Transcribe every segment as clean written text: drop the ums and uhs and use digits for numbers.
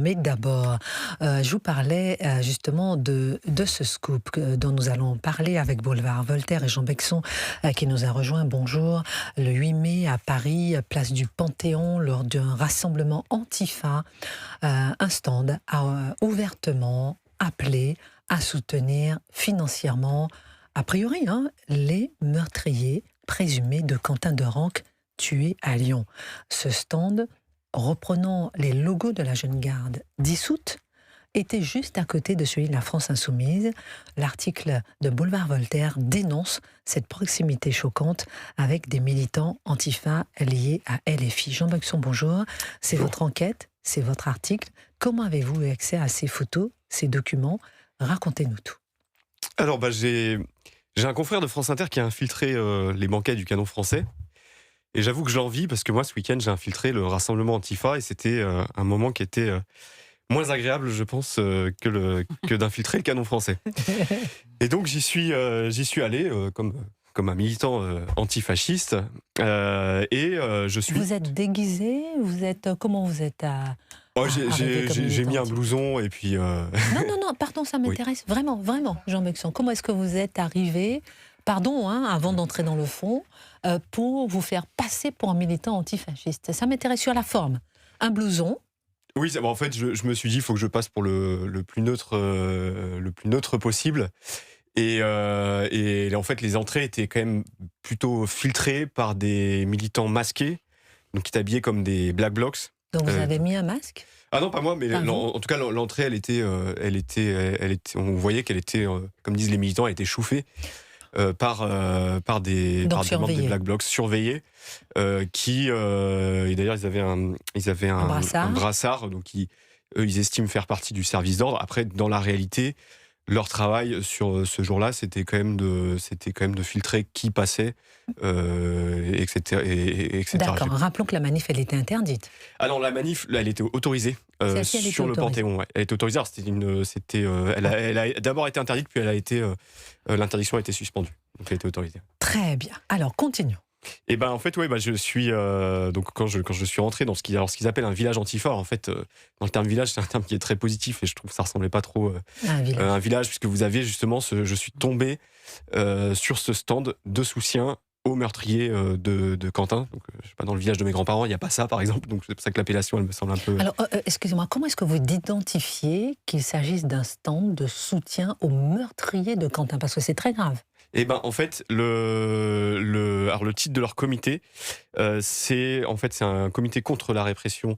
Mais d'abord, je vous parlais justement de ce scoop dont nous allons parler avec Boulevard Voltaire et Jean Bexon qui nous a rejoint. Bonjour. Le 8 mai à Paris, place du Panthéon, lors d'un rassemblement Antifa, un stand a ouvertement appelé à soutenir financièrement, a priori, les meurtriers présumés de Quentin Derenque tué à Lyon. Ce stand, reprenant les logos de la Jeune Garde dissoute, était juste à côté de celui de la France Insoumise. L'article de Boulevard Voltaire dénonce cette proximité choquante avec des militants antifa liés à LFI. Jean Bexon, bonjour. C'est votre enquête, c'est votre article. Comment avez-vous eu accès à ces photos, ces documents? Racontez-nous tout. Alors, j'ai un confrère de France Inter qui a infiltré les banquets du Canon Français. Et j'avoue que j'envie parce que moi, ce week-end, j'ai infiltré le rassemblement Antifa et c'était un moment qui était moins agréable, je pense, que d'infiltrer le Canon Français. Et donc, j'y suis allé comme un militant antifasciste. Je suis... Vous êtes déguisé? Comment vous êtes j'ai mis un blouson et puis... Non, pardon, ça m'intéresse. Oui. Vraiment, Jean Bexon. Comment est-ce que vous êtes arrivé, pardon, avant d'entrer dans le fond, pour vous faire passer pour un militant antifasciste? Ça m'intéresse sur la forme. Un blouson. Oui, en fait, je me suis dit, il faut que je passe pour le plus neutre possible. Et en fait, les entrées étaient quand même plutôt filtrées par des militants masqués, donc qui étaient habillés comme des Black Blocs. Donc vous avez mis un masque? Ah non, pas moi, mais en tout cas, l'entrée, elle était, on voyait qu'elle était, comme disent les militants, elle était chauffée par des membres des Black Blocs surveillés, et d'ailleurs, ils avaient un brassard, donc eux, ils estiment faire partie du service d'ordre. Après, dans la réalité, leur travail sur ce jour-là, c'était quand même de filtrer qui passait, etc. D'accord. Rappelons que la manif, elle était interdite. Ah non, la manif, là, elle était autorisée sur le Panthéon. Ouais. Elle était autorisée. Alors, elle a d'abord été interdite, puis l'interdiction a été suspendue. Donc, elle était autorisée. Très bien. Alors, continuons. Et en fait, je suis donc quand je suis rentré dans ce qu'ils appellent un village antifa. En fait, dans le terme village, c'est un terme qui est très positif et je trouve que ça ressemblait pas trop à un village, puisque vous aviez justement je suis tombé sur ce stand de soutien aux meurtriers de Quentin. Donc, je sais pas, dans le village de mes grands-parents, il n'y a pas ça, par exemple. Donc c'est pour ça que l'appellation, elle me semble un peu. Alors, excusez-moi, comment est-ce que vous identifiez qu'il s'agisse d'un stand de soutien aux meurtriers de Quentin? Parce que c'est très grave. En fait, alors le titre de leur comité, c'est un comité contre la répression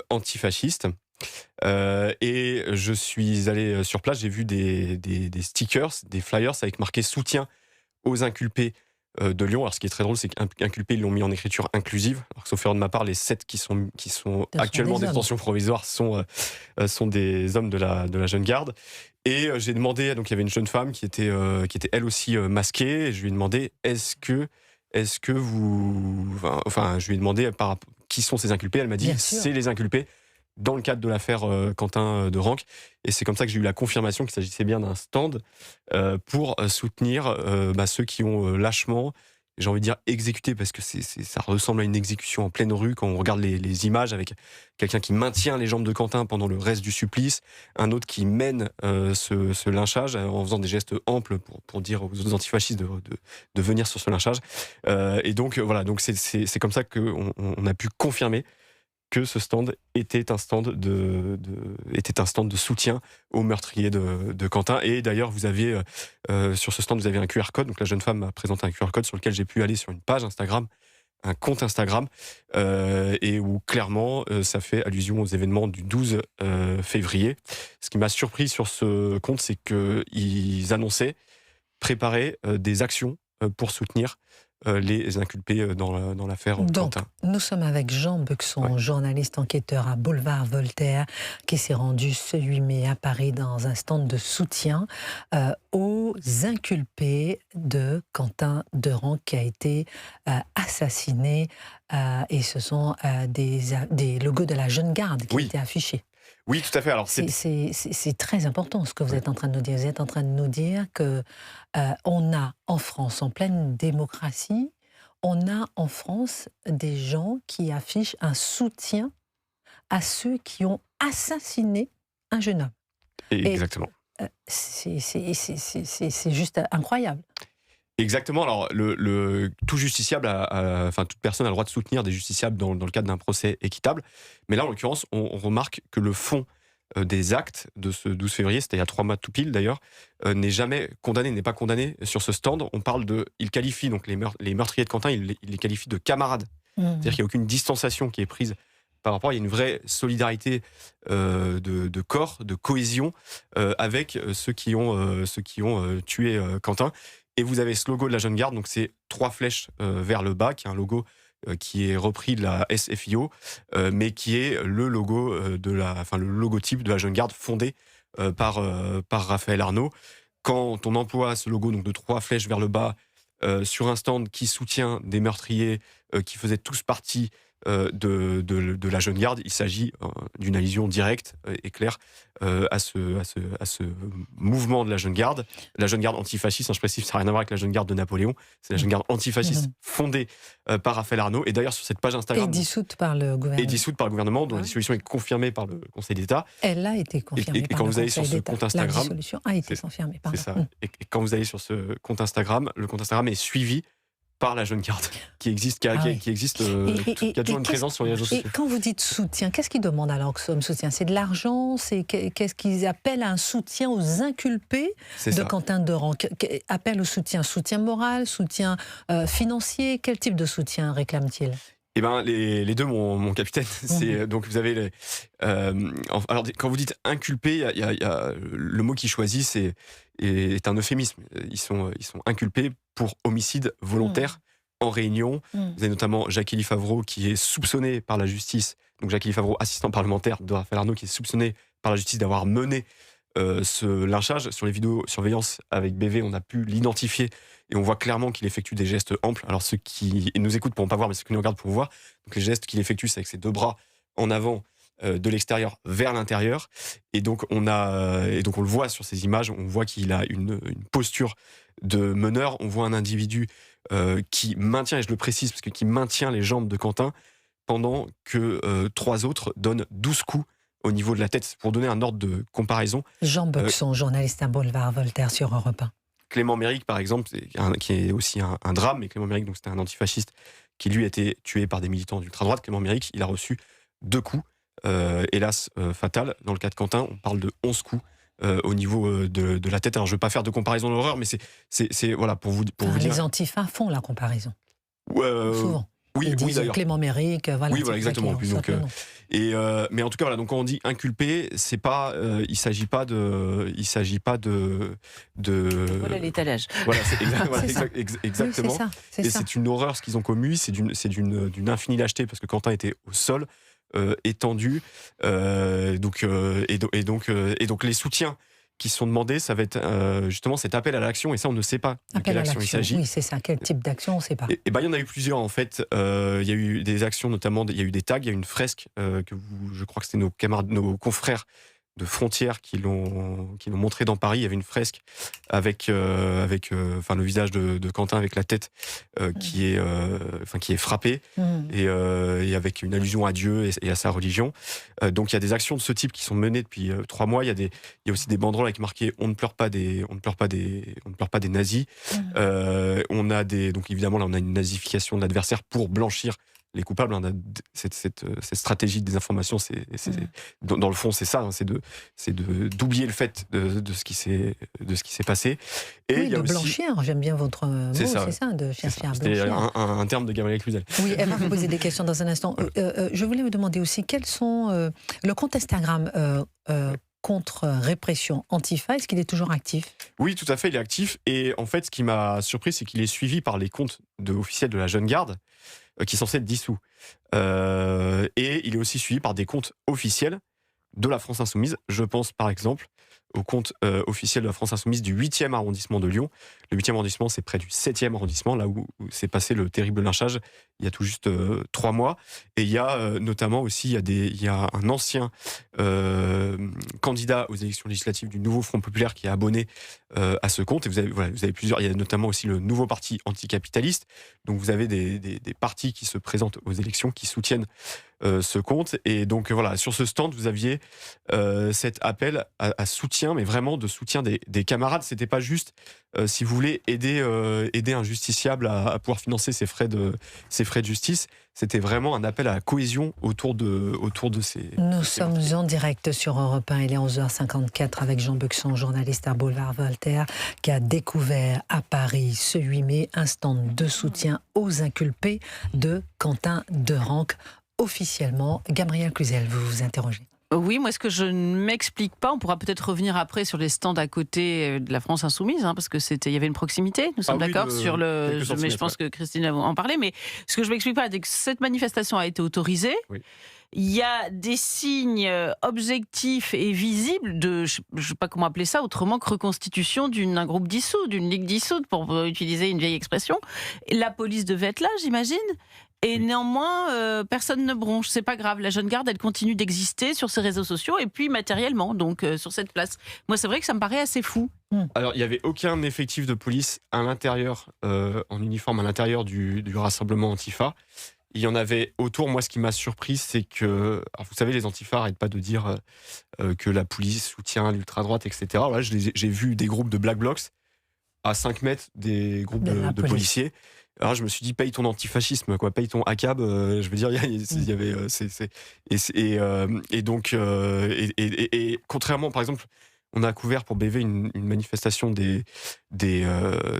antifasciste. Et je suis allé sur place, j'ai vu des stickers, des flyers avec marqué soutien aux inculpés de Lyon. Alors, ce qui est très drôle, c'est qu'inculpés, ils l'ont mis en écriture inclusive. Alors, sauf erreur de ma part, les 7 qui sont actuellement en détention provisoire sont des hommes de la Jeune Garde. Et j'ai demandé, donc il y avait une jeune femme qui était elle aussi masquée. Et je lui ai demandé, est-ce que vous, je lui ai demandé qui sont ces inculpés. Elle m'a dit, c'est les inculpés dans le cadre de l'affaire Quentin Derenque. Et c'est comme ça que j'ai eu la confirmation qu'il s'agissait bien d'un stand pour soutenir ceux qui ont lâchement, j'ai envie de dire exécuté, parce que ça ressemble à une exécution en pleine rue quand on regarde les images, avec quelqu'un qui maintient les jambes de Quentin pendant le reste du supplice, un autre qui mène ce lynchage en faisant des gestes amples pour dire aux autres antifascistes de venir sur ce lynchage. Et donc voilà, donc c'est comme ça qu'on a pu confirmer que ce stand était un stand de soutien aux meurtriers de Quentin. Et d'ailleurs, vous aviez sur ce stand, vous avez un QR code. Donc la jeune femme m'a présenté un QR code sur lequel j'ai pu aller sur une page Instagram, un compte Instagram, et où clairement ça fait allusion aux événements du 12 février. Ce qui m'a surpris sur ce compte, c'est qu'ils annonçaient préparer des actions pour soutenir les inculpés dans l'affaire Quentin. Nous sommes avec Jean Bexon, journaliste enquêteur à Boulevard Voltaire, qui s'est rendu ce 8 mai à Paris dans un stand de soutien aux inculpés de Quentin Derenque qui a été assassiné. Et ce sont des logos de la Jeune Garde qui étaient affichés. Oui, tout à fait. Alors, c'est très important ce que vous êtes en train de nous dire. Vous êtes en train de nous dire que on a en France, en pleine démocratie, on a en France des gens qui affichent un soutien à ceux qui ont assassiné un jeune homme. Exactement. C'est juste incroyable. Exactement. Alors, tout justiciable, enfin, toute personne a le droit de soutenir des justiciables dans le cadre d'un procès équitable. Mais là, en l'occurrence, on remarque que le fond des actes de ce 12 février, c'était il y a 3 mois tout pile d'ailleurs, n'est pas condamné sur ce stand. On parle il qualifie donc les meurtriers de Quentin, il les qualifie de camarades. C'est-à-dire qu'il n'y a aucune distanciation qui est prise par rapport, il y a une vraie solidarité de corps, de cohésion avec ceux qui ont tué Quentin. Et vous avez ce logo de la Jeune Garde, donc c'est 3 flèches vers le bas, qui est un logo qui est repris de la SFIO, mais qui est le logo le logotype de la Jeune Garde fondée par Raphaël Arnaud. Quand on emploie ce logo donc de 3 flèches vers le bas sur un stand qui soutient des meurtriers qui faisaient tous partie de la Jeune Garde, il s'agit d'une allusion directe et claire à ce mouvement de la Jeune Garde. La Jeune Garde antifasciste, je précise, ça n'a rien à voir avec la Jeune Garde de Napoléon, c'est la Jeune Garde antifasciste fondée par Raphaël Arnaud, et d'ailleurs sur cette page Instagram... Et dissoute par le gouvernement. Dont la dissolution est confirmée par le Conseil d'État. Elle a été confirmée par quand le vous allez Conseil sur ce d'État. compte Instagram... La dissolution a été confirmée. C'est ça. Et quand vous allez sur ce compte Instagram, le compte Instagram est suivi par la Jeune Garde, qui existe, qui a toujours une présence sur les réseaux sociaux. Et quand vous dites soutien, qu'est-ce qu'ils demandent alors comme soutien? C'est de l'argent? Qu'est-ce qu'ils appellent un soutien aux inculpés de Quentin Deran? Appel au soutien moral, soutien financier? Quel type de soutien réclament-ils? Eh ben, les deux, mon capitaine. Donc vous avez alors quand vous dites inculpé, il y a le mot qu'ils choisissent est un euphémisme. Ils sont inculpés pour homicide volontaire en Réunion. Vous avez notamment Jacques-Élie Favreau qui est soupçonné par la justice. Donc Jacques-Élie Favreau, assistant parlementaire de Raphaël Arnaud, qui est soupçonné par la justice d'avoir mené ce lynchage. Sur les vidéosurveillance avec BV, on a pu l'identifier et on voit clairement qu'il effectue des gestes amples. Alors ceux qui nous écoutent pourront pas voir, mais ceux qui nous regardent pourront voir. Donc les gestes qu'il effectue, c'est avec ses 2 bras en avant de l'extérieur vers l'intérieur. Et donc on le voit sur ces images, on voit qu'il a une posture de meneur. On voit un individu qui maintient, et je le précise parce que qui maintient les jambes de Quentin pendant que 3 autres donnent 12 coups au niveau de la tête. Pour donner un ordre de comparaison. Jean Bexon, journaliste à Boulevard Voltaire sur Europe 1. Clément Méric, par exemple, qui est aussi un drame, mais Clément Méric, donc c'était un antifasciste qui lui a été tué par des militants d'ultra-droite. Clément Méric, il a reçu 2 coups, hélas fatal. Dans le cas de Quentin, on parle de 11 coups au niveau de la tête. Alors je ne veux pas faire de comparaison d'horreur, mais c'est voilà, pour vous dire... Les antifas font la comparaison. Souvent. Oui, d'ailleurs. Clément Méric, voilà. Oui, voilà, exactement. Mais en tout cas, voilà. Donc quand on dit inculpé, c'est pas, il s'agit pas de. Voilà l'étalage. Voilà, c'est exactement. Oui, c'est ça. C'est une horreur ce qu'ils ont commis. C'est d'une infinie lâcheté parce que Quentin était au sol, étendu. Donc les soutiens qui sont demandés, ça va être justement cet appel à l'action, et ça on ne sait pas de quelle action il s'agit. Oui, c'est ça, quel type d'action, on ne sait pas. Et ben, il y en a eu plusieurs en fait. Il y a eu des actions, notamment, il y a eu des tags, il y a eu une fresque je crois que c'était nos confrères de Frontières qui l'ont montré dans Paris. Il y avait une fresque avec le visage de Quentin avec la tête qui est frappée et avec une allusion à Dieu et à sa religion. Donc il y a des actions de ce type qui sont menées depuis 3 mois. Il y a aussi des banderoles avec marqué on ne pleure pas des nazis. On a donc évidemment là on a une nazification de l'adversaire pour blanchir les coupables. Cette stratégie de désinformation, dans le fond, c'est ça, c'est d'oublier le fait de ce qui s'est passé. Et oui, il y a de aussi, blanchir, j'aime bien votre mot, c'est ça, de chercher à blanchir. C'était un terme de Gabriel Cluzel. Oui, elle va vous poser des questions dans un instant. Je voulais vous demander aussi, quels sont le compte Instagram contre répression Antifa, est-ce qu'il est toujours actif? Oui, tout à fait, il est actif. Et en fait, ce qui m'a surpris, c'est qu'il est suivi par les comptes officiels de la Jeune Garde, qui sont censés être dissous. Et il est aussi suivi par des comptes officiels de la France Insoumise. Je pense par exemple au compte officiel de la France Insoumise du 8e arrondissement de Lyon. Le 8e arrondissement, c'est près du 7e arrondissement, là où s'est passé le terrible lynchage il y a tout juste 3 mois. Et il y a notamment aussi il y a un ancien candidat aux élections législatives du nouveau Front Populaire qui est abonné à ce compte. Et vous avez plusieurs. Il y a notamment aussi le nouveau parti anticapitaliste. Donc vous avez des partis qui se présentent aux élections, qui soutiennent ce compte. Et donc voilà, sur ce stand, vous aviez cet appel à soutien, mais vraiment de soutien des camarades. C'était pas juste, si vous voulez, aider un justiciable à pouvoir financer ses frais de justice. C'était vraiment un appel à la cohésion autour de ces... Nous sommes en direct sur Europe 1, il est 11h54 avec Jean Bexon, journaliste à Boulevard Voltaire, qui a découvert à Paris ce 8 mai un stand de soutien aux inculpés de Quentin Derenque. Officiellement, Gabrielle Cluzel, vous vous interrogez. Oui, moi, ce que je ne m'explique pas, on pourra peut-être revenir après sur les stands à côté de la France Insoumise, parce que il y avait une proximité, nous sommes d'accord sur le. Mais je pense que Christine en parlait. Mais ce que je m'explique pas, c'est que cette manifestation a été autorisée. Oui. Il y a des signes objectifs et visibles de, je ne sais pas comment appeler ça, autrement que reconstitution d'un groupe dissous, d'une ligue dissoute, pour utiliser une vieille expression. Et la police devait être là, j'imagine. Et néanmoins, personne ne bronche, c'est pas grave. La jeune garde, elle continue d'exister sur ses réseaux sociaux et puis matériellement, donc sur cette place. Moi, c'est vrai que ça me paraît assez fou. Alors, il n'y avait aucun effectif de police à l'intérieur, en uniforme à l'intérieur du rassemblement Antifa. Il y en avait autour. Moi, ce qui m'a surpris, c'est que... Alors, vous savez, les Antifa n'arrêtent pas de dire que la police soutient l'ultra-droite, etc. Là, j'ai vu des groupes de Black Blocs à 5 mètres des groupes de policiers. Alors je me suis dit, paye ton antifascisme, quoi, paye ton ACAB. Je veux dire, il y avait, et donc, contrairement, par exemple, on a couvert pour BV une manifestation des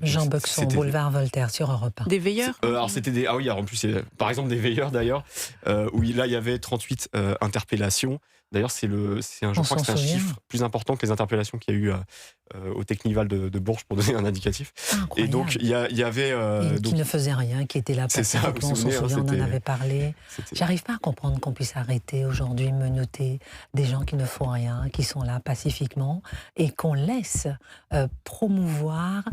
Jean Bexon, Boulevard Voltaire sur Europe 1. Des veilleurs. Alors c'était des, ah oui, alors en plus, par exemple des veilleurs d'ailleurs, où là il y avait 38 interpellations. D'ailleurs, je crois que c'est un chiffre plus important que les interpellations qu'il y a eu au Technival de Bourges, pour donner un indicatif. Incroyable. Et donc, il y avait... qui ne faisait rien, qui était là pacifiquement, on s'en souvient, on en avait parlé. J'arrive pas à comprendre qu'on puisse arrêter aujourd'hui, menotter des gens qui ne font rien, qui sont là pacifiquement, et qu'on laisse promouvoir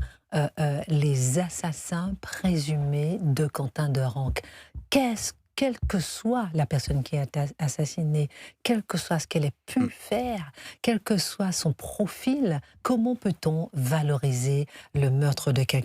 les assassins présumés de Quentin Derenque. Quelle que soit la personne qui est assassinée, quel que soit ce qu'elle ait pu faire, quel que soit son profil, comment peut-on valoriser le meurtre de quelqu'un ?